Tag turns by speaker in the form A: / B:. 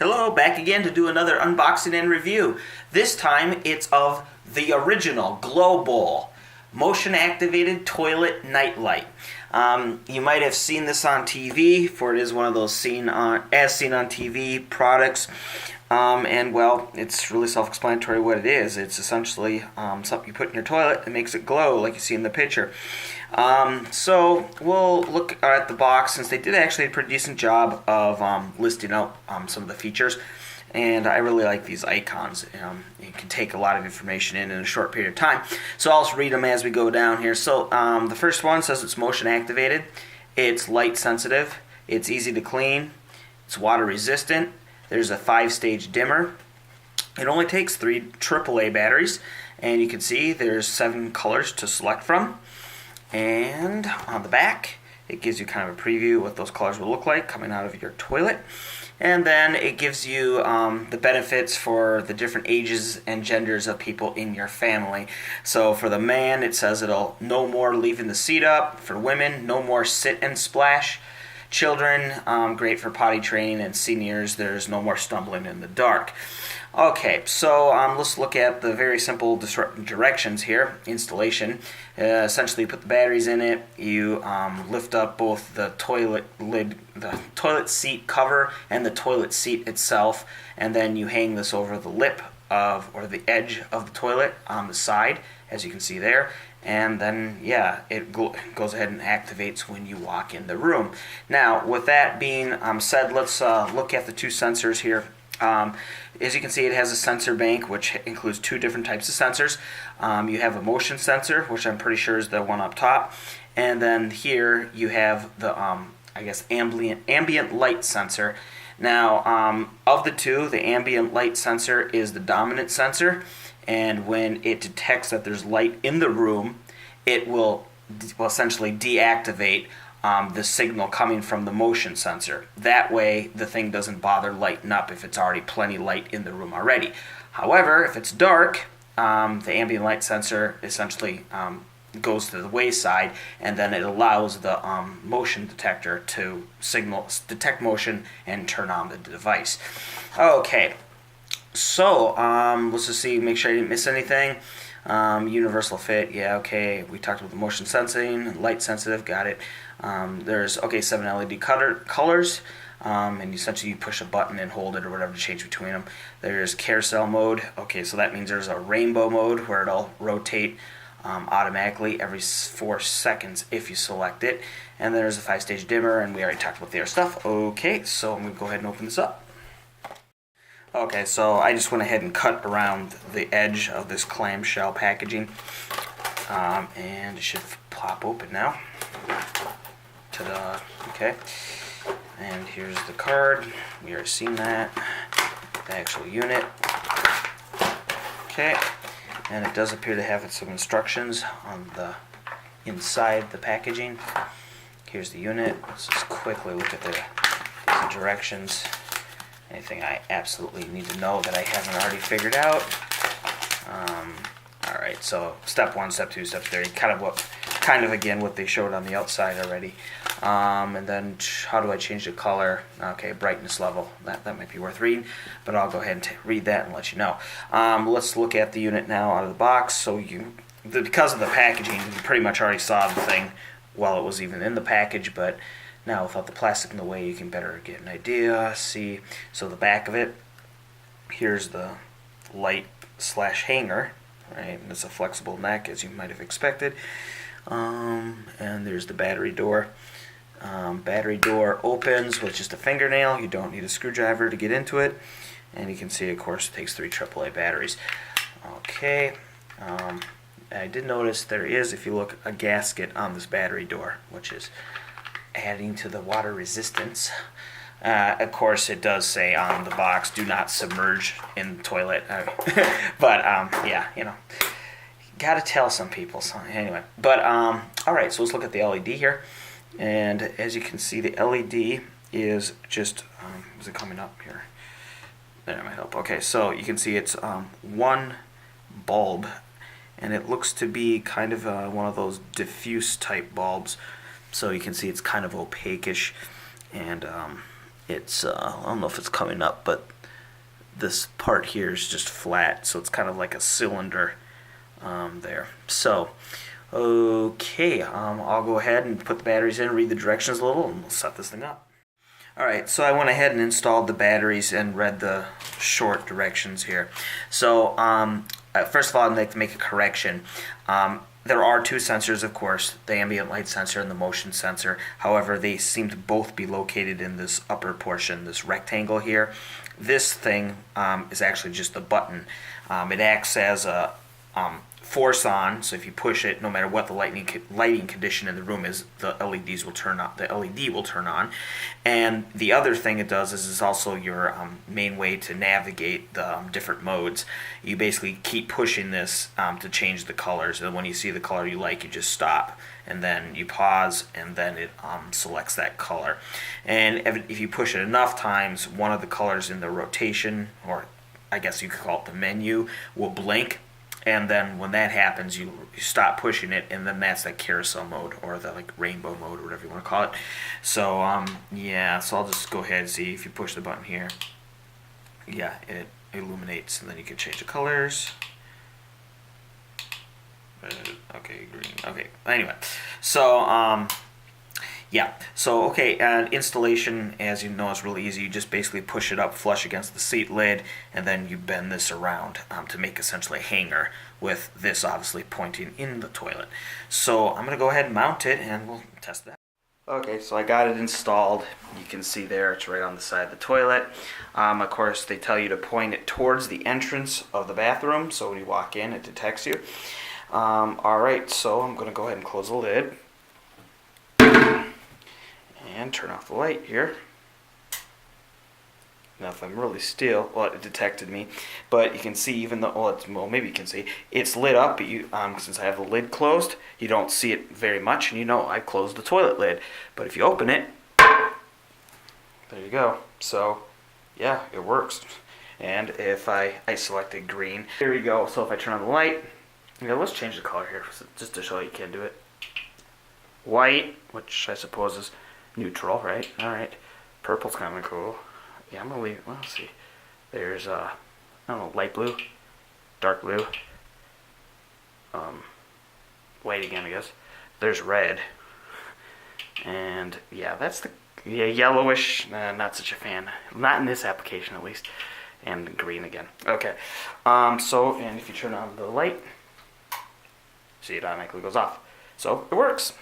A: Hello, back again to do another unboxing and review. This time it's of the original Glowbowl motion activated toilet nightlight. You might have seen this on TV, for it is one of those seen on TV products. And well, it's really self-explanatory what it is. It's essentially something you put in your toilet that makes it glow like you see in the picture. So we'll look at the box, since they did actually a pretty decent job of listing out some of the features. And I really like these icons. You can take a lot of information in a short period of time. So I'll just read them as we go down here. So the first one says it's motion activated, it's light sensitive, it's easy to clean, it's water resistant, there's a 5-stage dimmer, it only takes 3 AAA batteries, and you can see there's 7 colors to select from. And on the back, it gives you kind of a preview of what those colors will look like coming out of your toilet. And then it gives you the benefits for the different ages and genders of people in your family. So for the man, it says it'll no more leaving the seat up. For women, no more sit and splash. Children, great for potty training, and seniors, there's no more stumbling in the dark. Okay, so let's look at the very simple directions here. Installation. Essentially, you put the batteries in it. You lift up both the toilet lid, the toilet seat cover, and the toilet seat itself, and then you hang this over the lip of, or the edge of the toilet on the side, as you can see there. And then, yeah, it goes ahead and activates when you walk in the room. Now, with that being said, let's look at the 2 sensors here. As you can see, it has a sensor bank, which includes 2 different types of sensors. You have a motion sensor, which I'm pretty sure is the one up top. And then here you have the, I guess, ambient light sensor. Now, of the 2, the ambient light sensor is the dominant sensor. And when it detects that there's light in the room, it will essentially deactivate the signal coming from the motion sensor. That way, the thing doesn't bother lighting up if it's already plenty light in the room already. However, if it's dark, the ambient light sensor essentially goes to the wayside, and then it allows the motion detector to detect motion and turn on the device. Okay. So, let's just see, make sure I didn't miss anything. Universal fit, yeah, okay. We talked about the motion sensing, light sensitive, got it. There's, 7 LED colors, and essentially you push a button and hold it or whatever to change between them. There's carousel mode, okay, so that means there's a rainbow mode where it'll rotate automatically every 4 seconds if you select it. And there's a 5-stage dimmer, and we already talked about the other stuff. Okay, so I'm going to go ahead and open this up. Okay, so I just went ahead and cut around the edge of this clamshell packaging, and it should pop open now. Ta-da! Okay, and here's the card. We already seen that. The actual unit. Okay, and it does appear to have some instructions on the inside the packaging. Here's the unit. Let's just quickly look at the directions. Anything I absolutely need to know that I haven't already figured out. Alright, so step 1, step 2, step 3, kind of again what they showed on the outside already. And then how do I change the color? Okay, brightness level, that might be worth reading, but I'll go ahead and read that and let you know. Let's look at the unit now out of the box. So because of the packaging, you pretty much already saw the thing while it was even in the package, but now without the plastic in the way, you can better get an idea. See, so the back of it, here's the light / hanger, right? And it's a flexible neck, as you might have expected. And there's the battery door. Battery door opens with just a fingernail. You don't need a screwdriver to get into it. And you can see, of course, it takes 3 AAA batteries. Okay. I did notice there is, if you look, a gasket on this battery door, which is adding to the water resistance. Of course, it does say on the box, do not submerge in the toilet. But, yeah, gotta tell some people. So, anyway, but, alright, so let's look at the LED here. And as you can see, the LED is just, is it coming up here? That might help. Okay, so you can see it's 1 bulb, and it looks to be kind of one of those diffuse type bulbs. So you can see it's kind of opaque-ish, and it's I don't know if it's coming up, but this part here is just flat, so it's kind of like a cylinder there. So, okay, I'll go ahead and put the batteries in, read the directions a little, and we'll set this thing up. Alright, so I went ahead and installed the batteries and read the short directions here. So, first of all, I'd like to make a correction. There are two sensors, of course, the ambient light sensor and the motion sensor. However, they seem to both be located in this upper portion, this rectangle here. This thing is actually just a button. It acts as a force on, so if you push it, no matter what the lighting condition in the room is, the LEDs will turn on. The LED will turn on. And the other thing it does is it's also your main way to navigate the different modes. You basically keep pushing this to change the colors, and when you see the color you like, you just stop, and then you pause, and then it selects that color. And if you push it enough times, one of the colors in the rotation, or I guess you could call it the menu, will blink. And then when that happens, you stop pushing it, and then that's that carousel mode, or the like rainbow mode, or whatever you want to call it. So yeah, so I'll just go ahead and see if you push the button here. Yeah, it illuminates, and then you can change the colors. Okay, green. Okay, anyway, so yeah, so okay, and installation, as you know, is really easy. You just basically push it up flush against the seat lid, and then you bend this around to make essentially a hanger, with this obviously pointing in the toilet. So I'm going to go ahead and mount it, and we'll test that. Okay, so I got it installed. You can see there, it's right on the side of the toilet. Of course, they tell you to point it towards the entrance of the bathroom, so when you walk in, it detects you. Alright, so I'm going to go ahead and close the lid. And turn off the light here. Now if I'm really still, well, it detected me, but you can see even though, well, maybe you can see, it's lit up, but you, since I have the lid closed, you don't see it very much, and you know I closed the toilet lid. But if you open it, there you go. So, yeah, it works. And if I selected green, there you go. So if I turn on the light, yeah, let's change the color here, just to show you can do it. White, which I suppose is neutral, right? Alright. Purple's kind of cool. Yeah, I'm going to leave, well, let's see. There's, I don't know, light blue, dark blue, white again, I guess. There's red. And, yeah, that's the, yeah, yellowish, not such a fan. Not in this application, at least. And green again. Okay. So, and if you turn on the light, see, it automatically goes off. So, it works.